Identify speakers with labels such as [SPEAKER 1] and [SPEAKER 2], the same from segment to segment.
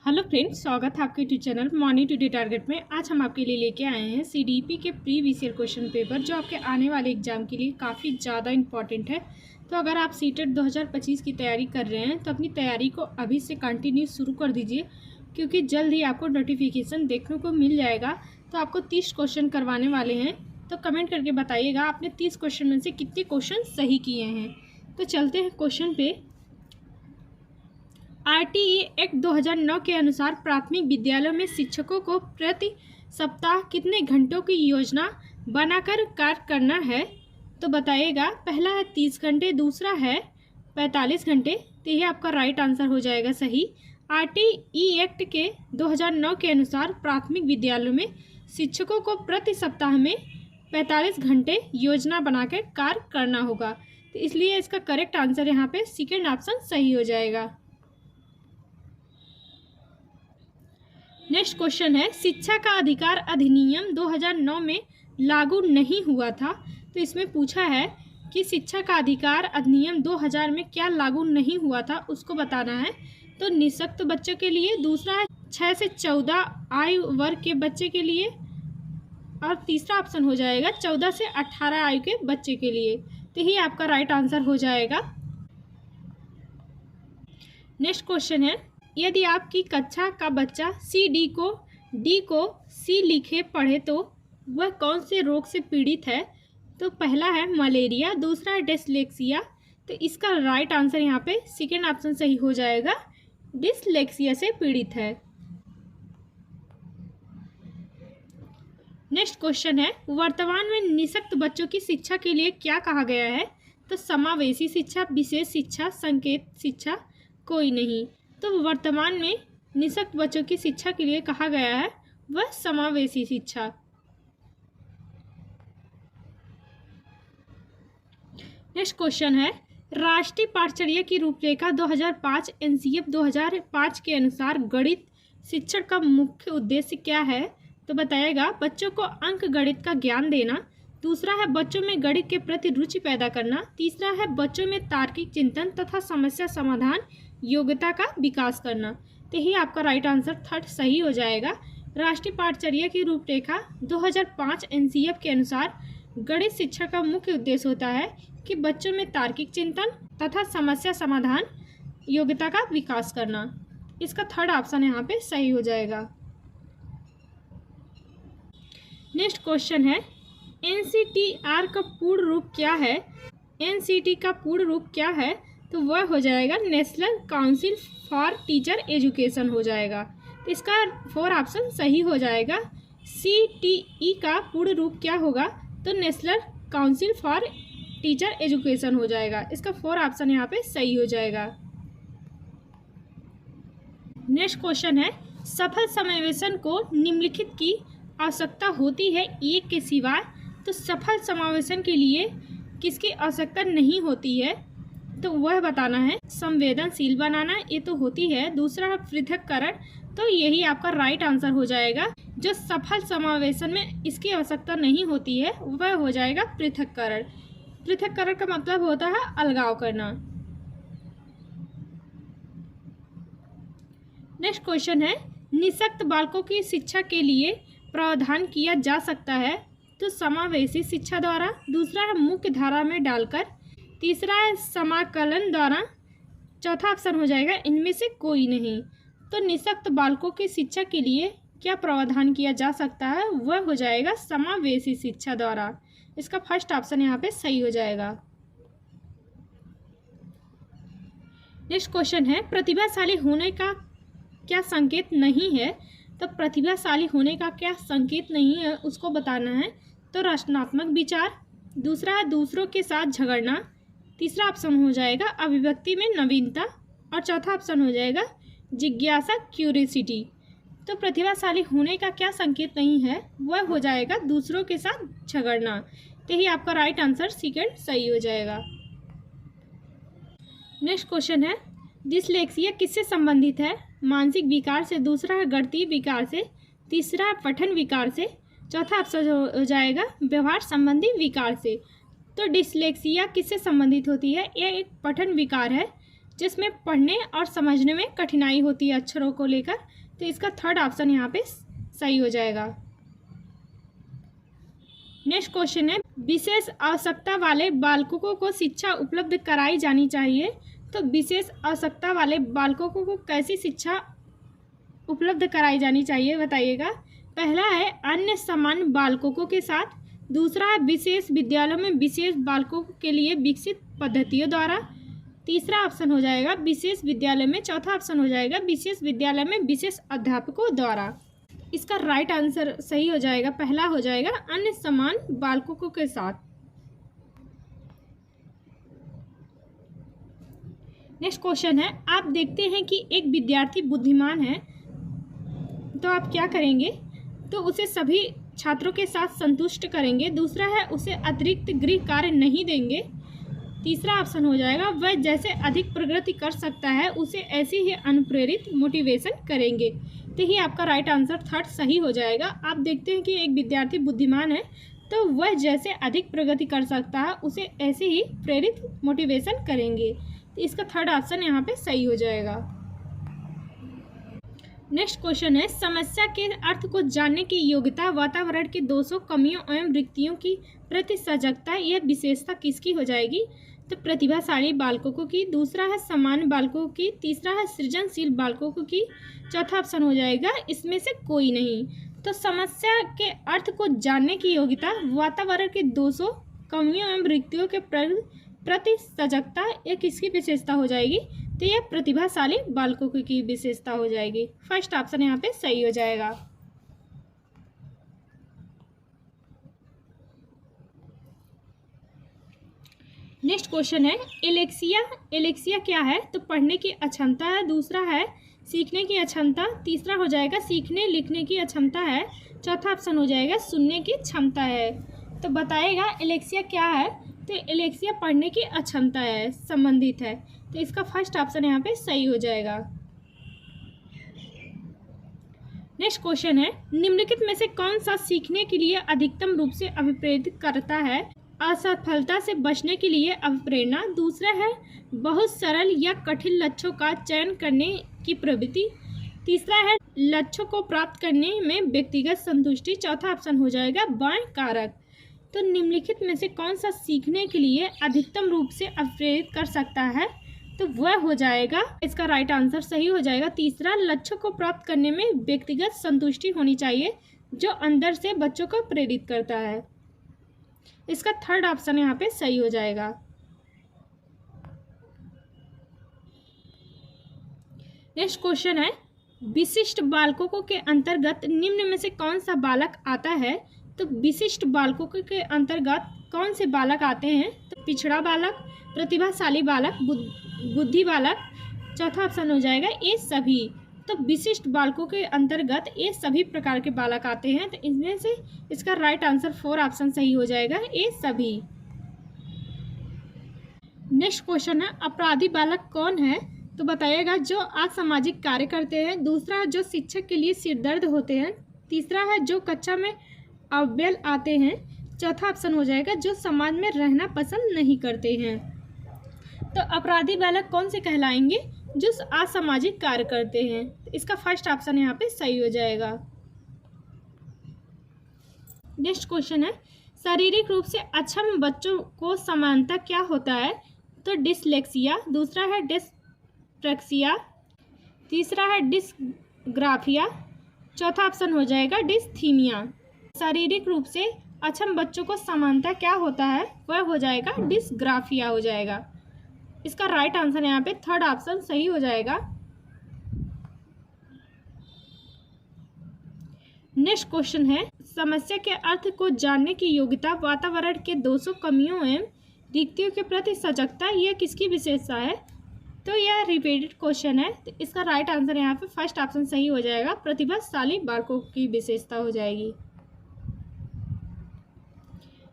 [SPEAKER 1] Hello friends, स्वागत है आपके YouTube channel morning today target में। आज हम आपके लिए लेके आए हैं सीडीपी के प्रीवियस ईयर क्वेश्चन पेपर, जो आपके आने वाले एग्जाम के लिए काफ़ी ज़्यादा इंपॉर्टेंट है। तो अगर आप सीटेट 2025 की तैयारी कर रहे हैं तो अपनी तैयारी को अभी से कंटिन्यू शुरू कर दीजिए, क्योंकि जल्द ही आपको नोटिफिकेशन देखने को मिल जाएगा। तो आपको 30 क्वेश्चन करवाने वाले हैं, तो कमेंट करके बताइएगा आपने 30 क्वेश्चन में से कितने क्वेश्चन सही किए हैं। तो चलते हैं क्वेश्चन पे। आरटीई एक्ट 2009 के अनुसार प्राथमिक विद्यालयों में शिक्षकों को प्रति सप्ताह कितने घंटों की योजना बनाकर कार्य करना है? तो बताइएगा। पहला है 30 घंटे, दूसरा है 45 घंटे। तो ये आपका राइट आंसर हो जाएगा सही। आरटीई एक्ट के 2009 के अनुसार प्राथमिक विद्यालयों में शिक्षकों को प्रति सप्ताह में 45 घंटे योजना बनाकर कार्य करना होगा। तो इसलिए इसका करेक्ट आंसर यहाँ पे सेकेंड ऑप्शन सही हो जाएगा। नेक्स्ट क्वेश्चन है, शिक्षा का अधिकार अधिनियम 2009 में लागू नहीं हुआ था। तो इसमें पूछा है कि शिक्षा का अधिकार अधिनियम 2000 में क्या लागू नहीं हुआ था, उसको बताना है। तो निःशक्त बच्चों के लिए, दूसरा है 6 से 14 आयु वर्ग के बच्चे के लिए, और तीसरा ऑप्शन हो जाएगा 14 से 18 आयु के बच्चे के लिए। तो ही आपका राइट आंसर हो जाएगा। नेक्स्ट क्वेश्चन है, यदि आपकी कक्षा का बच्चा डी को सी लिखे पढ़े तो वह कौन से रोग से पीड़ित है? तो पहला है मलेरिया, दूसरा है डिसलेक्सिया। तो इसका राइट आंसर यहाँ पे सेकेंड ऑप्शन सही हो जाएगा, डिसलेक्सिया से पीड़ित है। नेक्स्ट क्वेश्चन है, वर्तमान में निःशक्त बच्चों की शिक्षा के लिए क्या कहा गया है? तो समावेशी शिक्षा, विशेष शिक्षा, संकेत शिक्षा, कोई नहीं। तो वर्तमान में निःशक्त बच्चों की शिक्षा के लिए कहा गया है वह समावेशी शिक्षा। नेक्स्ट क्वेश्चन है, राष्ट्रीय पाठ्यचर्या की रूपरेखा 2005 एनसीएफ 2005 के अनुसार गणित शिक्षण का मुख्य उद्देश्य क्या है? तो बताएगा बच्चों को अंक गणित का ज्ञान देना, दूसरा है बच्चों में गणित के प्रति रुचि पैदा करना, तीसरा है बच्चों में तार्किक चिंतन तथा समस्या समाधान योग्यता का विकास करना। तो ही आपका राइट आंसर थर्ड सही हो जाएगा। राष्ट्रीय पाठ्यचर्या की रूपरेखा 2005 एनसीएफ के अनुसार गणित शिक्षा का मुख्य उद्देश्य होता है कि बच्चों में तार्किक चिंतन तथा समस्या समाधान योग्यता का विकास करना। इसका थर्ड ऑप्शन यहाँ पे सही हो जाएगा। नेक्स्ट क्वेश्चन है, एनसीटीआर का पूर्ण रूप क्या है? एनसीटी का पूर्ण रूप क्या है? तो वह हो जाएगा national council for teacher education हो जाएगा। तो इसका 4 ऑप्शन सही हो जाएगा। सीटीई का पूर्ण रूप क्या होगा? तो national council for teacher education हो जाएगा। इसका 4 ऑप्शन यहाँ पे सही हो जाएगा। नेक्स्ट क्वेश्चन है, सफल समावेशन को निम्नलिखित की आवश्यकता होती है एक के सिवाय? तो सफल समावेशन के लिए किसकी आवश्यकता नहीं होती है? तो वह बताना है संवेदनशील बनाना, ये तो होती है। दूसरा है पृथक्करण, तो यही आपका राइट आंसर हो जाएगा। जो सफल समावेशन में इसकी आवश्यकता नहीं होती है वह हो जाएगा पृथक्करण। पृथक्करण का मतलब होता है अलगाव करना। नेक्स्ट क्वेश्चन है, निःशक्त बालकों की शिक्षा के लिए प्रावधान किया जा सकता है? तो समावेशी शिक्षा द्वारा, दूसरा है मुख्य धारा में डालकर, तीसरा है समाकलन द्वारा, चौथा ऑप्शन हो जाएगा इनमें से कोई नहीं। तो निःशक्त बालकों की शिक्षा के लिए क्या प्रावधान किया जा सकता है? वह हो जाएगा समावेशी शिक्षा द्वारा। इसका फर्स्ट ऑप्शन यहाँ पे सही हो जाएगा। नेक्स्ट क्वेश्चन है, प्रतिभाशाली होने का क्या संकेत नहीं है? तो प्रतिभाशाली होने का क्या संकेत नहीं है उसको बताना है। तो रचनात्मक विचार, दूसरा है दूसरों के साथ झगड़ना, तीसरा ऑप्शन हो जाएगा अभिव्यक्ति में नवीनता, और चौथा ऑप्शन हो जाएगा जिज्ञासा क्यूरियोसिटी। तो प्रतिभाशाली होने का क्या संकेत नहीं है? वह हो जाएगा दूसरों के साथ झगड़ना। तो ही आपका राइट आंसर सेकंड सही हो जाएगा। नेक्स्ट क्वेश्चन है, डिसलेक्सिया किससे संबंधित है? मानसिक विकार से, दूसरा है गणितीय विकार से, तीसरा है पठन विकार से, चौथा ऑप्शन हो जाएगा व्यवहार संबंधी विकार से। तो डिसलेक्सिया किससे संबंधित होती है? यह एक पठन विकार है जिसमें पढ़ने और समझने में कठिनाई होती है अक्षरों को लेकर। तो इसका थर्ड ऑप्शन यहाँ पे सही हो जाएगा। नेक्स्ट क्वेश्चन है, विशेष आवश्यकता वाले बालकों को शिक्षा उपलब्ध कराई जानी चाहिए। तो विशेष आवश्यकता वाले बालकों को कैसी शिक्षा उपलब्ध कराई जानी चाहिए बताइएगा। पहला है अन्य सामान्य बालकों के साथ, दूसरा है विशेष विद्यालयों में विशेष बालकों के लिए विकसित पद्धतियों द्वारा, तीसरा ऑप्शन हो जाएगा विशेष विद्यालय में, चौथा ऑप्शन हो जाएगा विशेष विद्यालय में विशेष अध्यापकों द्वारा। इसका राइट आंसर सही हो जाएगा, पहला हो जाएगा अन्य समान बालकों के साथ। नेक्स्ट क्वेश्चन है, आप देखते हैं कि एक विद्यार्थी बुद्धिमान है तो आप क्या करेंगे। तो उसे सभी छात्रों के साथ संतुष्ट करेंगे, दूसरा है उसे अतिरिक्त गृह कार्य नहीं देंगे, तीसरा ऑप्शन हो जाएगा वह जैसे अधिक प्रगति कर सकता है उसे ऐसे ही अनुप्रेरित मोटिवेशन करेंगे। तो ही आपका राइट आंसर थर्ड सही हो जाएगा। आप देखते हैं कि एक विद्यार्थी बुद्धिमान है तो वह जैसे अधिक प्रगति कर सकता है उसे ऐसे ही प्रेरित मोटिवेशन करेंगे। तो इसका थर्ड ऑप्शन यहाँ पे सही हो जाएगा। नेक्स्ट क्वेश्चन है, समस्या के अर्थ को जानने की योग्यता, वातावरण के दोषों, कमियों एवं रिक्तियों की प्रति सजगता, यह विशेषता किसकी हो जाएगी। तो प्रतिभाशाली बालकों की, दूसरा है सामान्य बालकों की, तीसरा है सृजनशील बालकों की, चौथा ऑप्शन हो जाएगा इसमें से कोई नहीं। तो समस्या के अर्थ को जानने की योग्यता, वातावरण के दोषों, कमियों एवं रिक्तियों के प्रति सजगता, यह किसकी विशेषता हो जाएगी। तो यह प्रतिभाशाली बालकों की विशेषता हो जाएगी। फर्स्ट ऑप्शन यहाँ पे सही हो जाएगा। नेक्स्ट क्वेश्चन है, एलेक्सिया क्या है। तो पढ़ने की अक्षमता है, दूसरा है सीखने की अक्षमता, तीसरा हो जाएगा सीखने लिखने की अक्षमता है, चौथा ऑप्शन हो जाएगा सुनने की क्षमता है। तो बताएगा एलेक्सिया क्या है। तो एलेक्सिया पढ़ने की अक्षमता है, संबंधित है। तो इसका फर्स्ट ऑप्शन यहाँ पे सही हो जाएगा। नेक्स्ट क्वेश्चन है, निम्नलिखित में से कौन सा सीखने के लिए अधिकतम रूप से अभिप्रेरित करता है। असफलता से बचने के लिए अभिप्रेरणा, दूसरा है बहुत सरल या कठिन लक्ष्यों का चयन करने की प्रवृत्ति, तीसरा है लक्ष्यों को प्राप्त करने में व्यक्तिगत संतुष्टि, चौथा ऑप्शन हो जाएगा बाएं कारक। तो निम्नलिखित में से कौन सा सीखने के लिए अधिकतम रूप से अभिप्रेरित कर सकता है। तो वह हो जाएगा, इसका राइट आंसर सही हो जाएगा तीसरा, लक्ष्यों को प्राप्त करने में व्यक्तिगत संतुष्टि होनी चाहिए जो अंदर से बच्चों को प्रेरित करता है। इसका थर्ड ऑप्शन यहाँ पे सही हो जाएगा। नेक्स्ट क्वेश्चन है, विशिष्ट बालकों के अंतर्गत निम्न में से कौन सा बालक आता है। तो विशिष्ट बालकों के अंतर्गत कौन से बालक आते हैं। तो पिछड़ा बालक, प्रतिभाशाली बालक, बुद्धि बालक, चौथा ऑप्शन हो जाएगा ये सभी। तो विशिष्ट बालकों के अंतर्गत ये सभी प्रकार के बालक आते हैं। तो इनमें से इसका राइट आंसर 4 ऑप्शन सही हो जाएगा, ये सभी। नेक्स्ट क्वेश्चन है, अपराधी बालक कौन है। तो बताइएगा जो असामाजिक कार्य करते हैं, दूसरा है जो शिक्षक के लिए सिरदर्द होते हैं, तीसरा है जो कक्षा में अव्वल आते हैं, चौथा ऑप्शन हो जाएगा जो समाज में रहना पसंद नहीं करते हैं। तो अपराधी बालक कौन से कहलाएंगे, जो असामाजिक कार्य करते हैं। इसका फर्स्ट ऑप्शन यहाँ पे सही हो जाएगा। नेक्स्ट क्वेश्चन है, शारीरिक रूप से अक्षम बच्चों को समानता क्या होता है। तो डिसलेक्सिया, दूसरा है डिस्प्रैक्सिया, तीसरा है डिस्ग्राफिया, चौथा ऑप्शन हो जाएगा डिस्थीनिया। शारीरिक रूप से अक्षम बच्चों को समानता क्या होता है, वह हो जाएगा डिस्ग्राफिया हो जाएगा। इसका राइट आंसर यहाँ पे थर्ड ऑप्शन सही हो जाएगा। नेक्स्ट क्वेश्चन है, समस्या के अर्थ को जानने की योग्यता, वातावरण के दोषों, कमियों एवं रिक्तियों के प्रति सजगता, यह किसकी विशेषता है। तो यह रिपीटेड क्वेश्चन है। तो इसका राइट आंसर यहाँ पे फर्स्ट ऑप्शन सही हो जाएगा, प्रतिभाशाली बालकों की विशेषता हो जाएगी।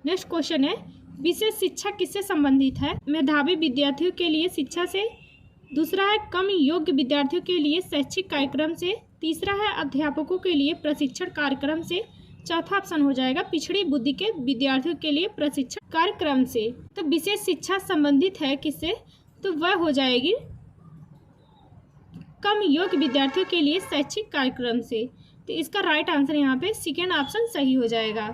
[SPEAKER 1] नेक्स्ट क्वेश्चन है, विशेष शिक्षा किससे संबंधित है। मेधावी विद्यार्थियों के लिए शिक्षा से, दूसरा है कम योग्य विद्यार्थियों के लिए शैक्षिक कार्यक्रम से, तीसरा है अध्यापकों के लिए प्रशिक्षण कार्यक्रम से, चौथा ऑप्शन हो जाएगा पिछड़ी बुद्धि के विद्यार्थियों के लिए प्रशिक्षण कार्यक्रम से। तो विशेष शिक्षा संबंधित है किससे, तो वह हो जाएगी कम योग्य विद्यार्थियों के लिए शैक्षिक कार्यक्रम से। तो इसका राइट आंसर यहाँ पे सेकेंड ऑप्शन सही हो जाएगा।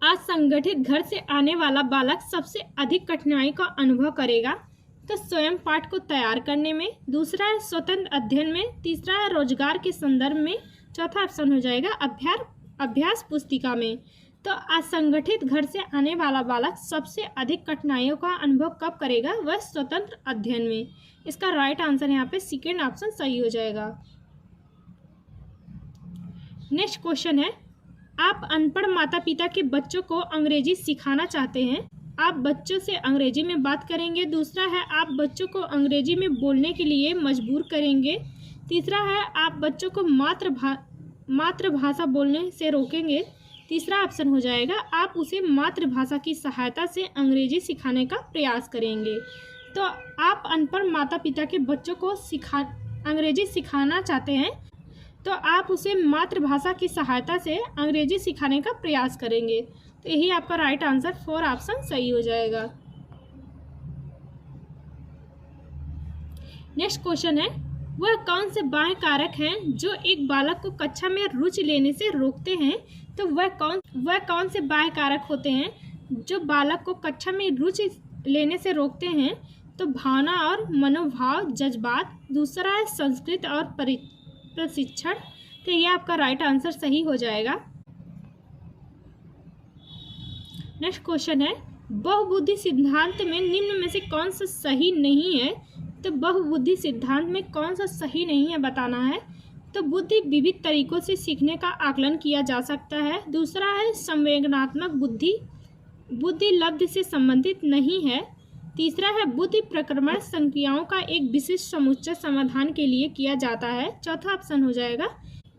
[SPEAKER 1] असंगठित घर से आने वाला बालक सबसे अधिक कठिनाई का अनुभव करेगा। तो स्वयं पाठ को तैयार करने में, दूसरा है स्वतंत्र अध्ययन में, तीसरा है रोजगार के संदर्भ में, चौथा ऑप्शन हो जाएगा अभ्यास पुस्तिका में। तो असंगठित घर से आने वाला बालक सबसे अधिक कठिनाइयों का अनुभव कब करेगा? वह स्वतंत्र अध्ययन में। इसका राइट आंसर यहाँ पे सेकेंड ऑप्शन सही हो जाएगा। नेक्स्ट क्वेश्चन है, आप अनपढ़ माता पिता के बच्चों को अंग्रेजी सिखाना चाहते हैं। आप बच्चों से अंग्रेजी में बात करेंगे। दूसरा है आप बच्चों को अंग्रेजी में बोलने के लिए मजबूर करेंगे। तीसरा है आप बच्चों को मातृभाषा बोलने से रोकेंगे। तीसरा ऑप्शन हो जाएगा आप उसे मातृभाषा की सहायता से अंग्रेजी सिखाने का प्रयास करेंगे। तो आप अनपढ़ माता पिता के बच्चों को अंग्रेजी सिखाना चाहते हैं, तो आप उसे मातृभाषा की सहायता से अंग्रेजी सिखाने का प्रयास करेंगे। तो यही आपका राइट आंसर 4 ऑप्शन सही हो जाएगा। नेक्स्ट क्वेश्चन है, वह कौन से बाह्य कारक हैं जो एक बालक को कक्षा में रुचि लेने से रोकते हैं? तो वह कौन से बाह्य कारक होते हैं जो बालक को कक्षा में रुचि लेने से रोकते हैं? तो भावना और मनोभाव, जज्बात। दूसरा है संस्कृत और प्रशिक्षण। तो यह आपका राइट आंसर सही हो जाएगा। नेक्स्ट क्वेश्चन है, बहुबुद्धि सिद्धांत में निम्न में से कौन सा सही नहीं है? तो बहुबुद्धि सिद्धांत में कौन सा सही नहीं है बताना है। तो बुद्धि विविध तरीकों से सीखने का आकलन किया जा सकता है। दूसरा है संवेदनात्मक बुद्धि लब्ध से संबंधित नहीं है। तीसरा है बुद्धि प्रक्रमण संक्रियाओं का एक विशिष्ट समुच्चय समाधान के लिए किया जाता है। चौथा ऑप्शन हो जाएगा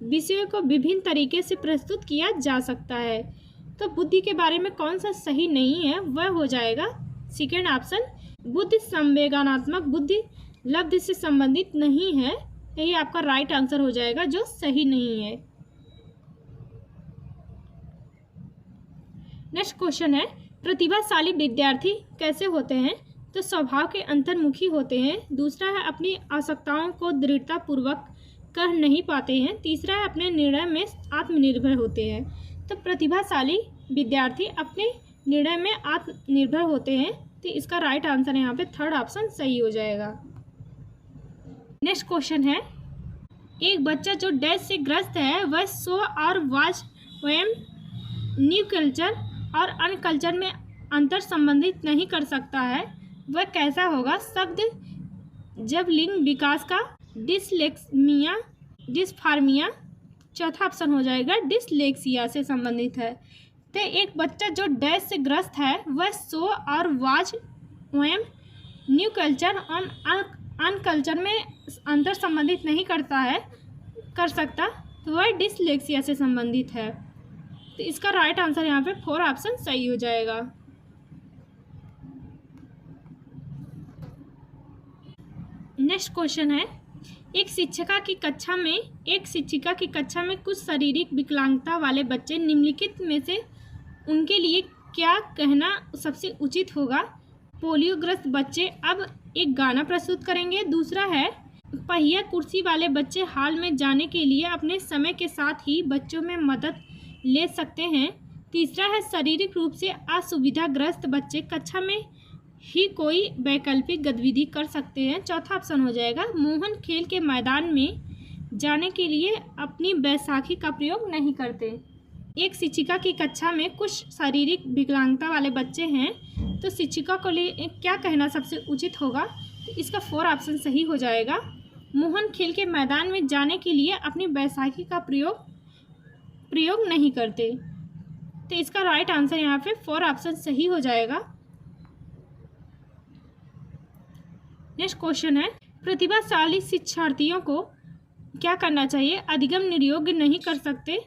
[SPEAKER 1] विषयों को विभिन्न तरीके से प्रस्तुत किया जा सकता है। तो बुद्धि के बारे में कौन सा सही नहीं है? वह हो जाएगा सेकेंड ऑप्शन, बुद्धि संवेदनात्मक बुद्धि लब्ध से संबंधित नहीं है। यही आपका राइट आंसर हो जाएगा जो सही नहीं है। नेक्स्ट क्वेश्चन है, प्रतिभाशाली विद्यार्थी कैसे होते हैं? तो स्वभाव के अंतर्मुखी होते हैं। दूसरा है अपनी आवश्यकताओं को दृढ़ता पूर्वक कर नहीं पाते हैं। तीसरा है अपने निर्णय में आत्मनिर्भर होते हैं। तो प्रतिभाशाली विद्यार्थी अपने निर्णय में आत्मनिर्भर होते हैं। तो इसका राइट आंसर यहाँ पे थर्ड ऑप्शन सही हो जाएगा। नेक्स्ट क्वेश्चन है, एक बच्चा जो डैश से ग्रस्त है वह सो और वाच वयम न्यू कल्चर और अन्य कल्चर में अंतर संबंधित नहीं कर सकता है, वह कैसा होगा? शब्द जब लिंग विकास का डिस्फार्मिया। चौथा ऑप्शन हो जाएगा डिसलेक्सिया से संबंधित है। तो एक बच्चा जो डैश से ग्रस्त है वह सो और वाच वयम न्यू कल्चर और अन्य कल्चर में अंतर संबंधित नहीं कर सकता, तो वह डिसलेक्सिया से संबंधित है। तो इसका राइट आंसर यहाँ पे 4 ऑप्शन सही हो जाएगा। नेक्स्ट क्वेश्चन है, एक शिक्षिका की कक्षा में कुछ शारीरिक विकलांगता वाले बच्चे निम्नलिखित में से उनके लिए क्या कहना सबसे उचित होगा? पोलियोग्रस्त बच्चे अब एक गाना प्रस्तुत करेंगे। दूसरा है पहिया कुर्सी वाले बच्चे हाल में जाने के लिए अपने समय के साथ ही बच्चों में मदद ले सकते हैं। तीसरा है शारीरिक रूप से असुविधाग्रस्त बच्चे कक्षा में ही कोई वैकल्पिक गतिविधि कर सकते हैं। चौथा ऑप्शन हो जाएगा मोहन खेल के मैदान में जाने के लिए अपनी बैसाखी का प्रयोग नहीं करते। एक शिक्षिका की कक्षा में कुछ शारीरिक विकलांगता वाले बच्चे हैं, तो शिक्षिका को लिए क्या कहना सबसे उचित होगा? तो इसका 4 ऑप्शन सही हो जाएगा। मोहन खेल के मैदान में जाने के लिए अपनी बैसाखी का प्रयोग नहीं करते। तो इसका राइट आंसर यहाँ पे 4 ऑप्शन सही हो जाएगा। नेक्स्ट क्वेश्चन है, प्रतिभाशाली शिक्षार्थियों को क्या करना चाहिए? अधिगम निर्योग्य नहीं कर सकते।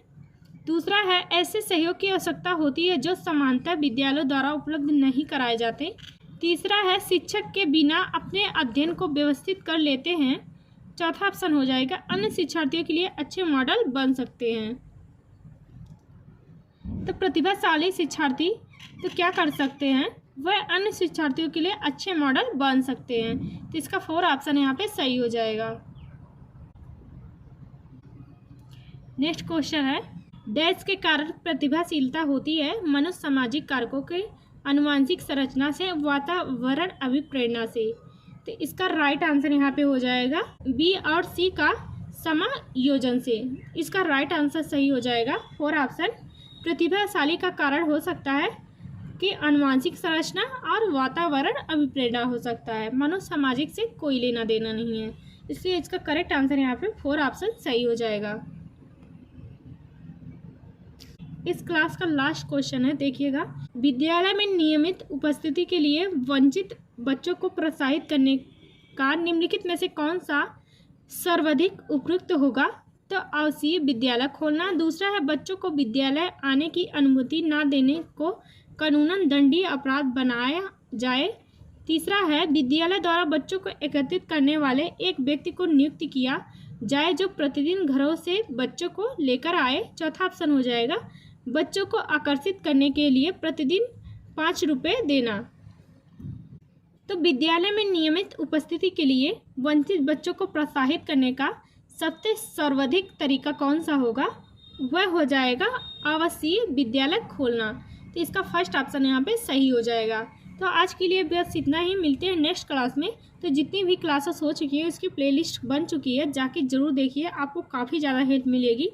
[SPEAKER 1] दूसरा है ऐसे सहयोग की आवश्यकता होती है जो सामान्यतः विद्यालयों द्वारा उपलब्ध नहीं कराए जाते। तीसरा है शिक्षक के बिना अपने अध्ययन को व्यवस्थित कर लेते हैं। चौथा ऑप्शन हो जाएगा अन्य शिक्षार्थियों के लिए अच्छे मॉडल बन सकते हैं। तो प्रतिभाशाली शिक्षार्थी तो क्या कर सकते हैं? वह अन्य शिक्षार्थियों के लिए अच्छे मॉडल बन सकते हैं। तो इसका 4 ऑप्शन यहाँ पे सही हो जाएगा। नेक्स्ट क्वेश्चन है, डैश के कारण प्रतिभाशीलता होती है? मनुष्य सामाजिक कारकों के आनुवंशिक संरचना से, वातावरण अभिप्रेरणा से। तो इसका राइट आंसर यहाँ पे हो जाएगा बी और सी का समायोजन से। इसका राइट आंसर सही हो जाएगा 4 ऑप्शन। प्रतिभाशाली का कारण हो सकता है कि आनुवंशिक संरचना और वातावरण अभिप्रेरणा हो सकता है। मनुष्य सामाजिक से कोई लेना देना नहीं है, इसलिए इसका करेक्ट आंसर यहाँ पे 4 ऑप्शन सही हो जाएगा। इस क्लास का लास्ट क्वेश्चन है, देखिएगा। विद्यालय में नियमित उपस्थिति के लिए वंचित बच्चों को प्रोत्साहित करने का निम्नलिखित में से कौन सा सर्वाधिक उपयुक्त होगा? तो आवासीय विद्यालय खोलना, दूसरा है बच्चों को विद्यालय आने की अनुमति न देने को कानूनन दंडनीय अपराध बनाया जाए, तीसरा है विद्यालय द्वारा बच्चों को एकत्रित करने वाले एक व्यक्ति को नियुक्त किया जाए जो प्रतिदिन घरों से बच्चों को लेकर आए, चौथा ऑप्शन हो जाएगा बच्चों को आकर्षित करने के लिए प्रतिदिन 5 रुपये देना। तो विद्यालय में नियमित उपस्थिति के लिए वंचित बच्चों को प्रोत्साहित करने का सबसे सर्वाधिक तरीका कौन सा होगा? वह हो जाएगा आवासीय विद्यालय खोलना। तो इसका फर्स्ट ऑप्शन यहाँ पे सही हो जाएगा। तो आज के लिए बस इतना ही, मिलते हैं नेक्स्ट क्लास में। तो जितनी भी क्लासेस हो चुकी है उसकी प्लेलिस्ट बन चुकी है, जाके ज़रूर देखिए, आपको काफ़ी ज़्यादा हेल्प मिलेगी।